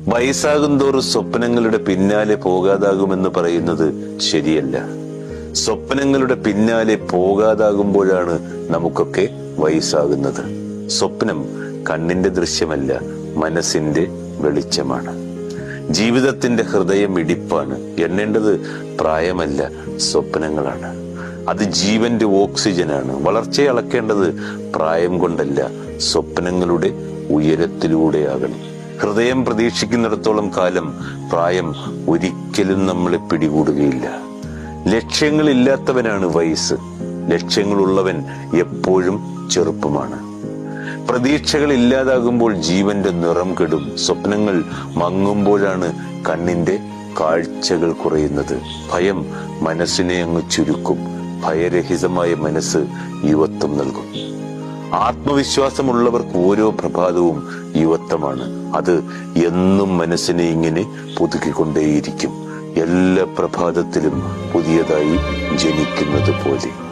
വയസ്സാകും തോറും സ്വപ്നങ്ങളുടെ പിന്നാലെ പോകാതാകുമെന്ന് പറയുന്നത് ശരിയല്ല. സ്വപ്നങ്ങളുടെ പിന്നാലെ പോകാതാകുമ്പോഴാണ് നമുക്കൊക്കെ വയസ്സാകുന്നത്. സ്വപ്നം കണ്ണിന്റെ ദൃശ്യമല്ല, മനസ്സിന്റെ വെളിച്ചമാണ്. ജീവിതത്തിന്റെ ഹൃദയം ഇടിപ്പാണ്. എണ്ണേണ്ടത് പ്രായമല്ല, സ്വപ്നങ്ങളാണ്. അത് ജീവന്റെ ഓക്സിജനാണ്. വളർച്ചയെ അളക്കേണ്ടത് പ്രായം കൊണ്ടല്ല, സ്വപ്നങ്ങളുടെ ഉയരത്തിലൂടെയാകണം. ഹൃദയം പ്രതീക്ഷിക്കുന്നിടത്തോളം കാലം പ്രായം ഒരിക്കലും നമ്മളെ പിടികൂടുകയില്ല. ലക്ഷ്യങ്ങളില്ലാത്തവനാണ് വയസ്സ്. ലക്ഷ്യങ്ങളുള്ളവൻ എപ്പോഴും ചെറുപ്പമാണ്. പ്രതീക്ഷകൾ ഇല്ലാതാകുമ്പോൾ ജീവന്റെ നിറം കെടും. സ്വപ്നങ്ങൾ മങ്ങുമ്പോഴാണ് കണ്ണിന്റെ കാഴ്ചകൾ കുറയുന്നത്. ഭയം മനസ്സിനെ അങ്ങ് ചുരുക്കും. ഭയരഹിതമായ മനസ്സ് യുവത്വം നൽകും. ആത്മവിശ്വാസമുള്ളവർക്ക് ഓരോ പ്രഭാതവും യുവത്വമാണ്. അത് എന്നും മനസ്സിനെ ഇങ്ങനെ പുതുക്കിക്കൊണ്ടേയിരിക്കും. എല്ലാ പ്രഭാതത്തിലും പുതിയതായി ജനിക്കുന്നത് പോലെ.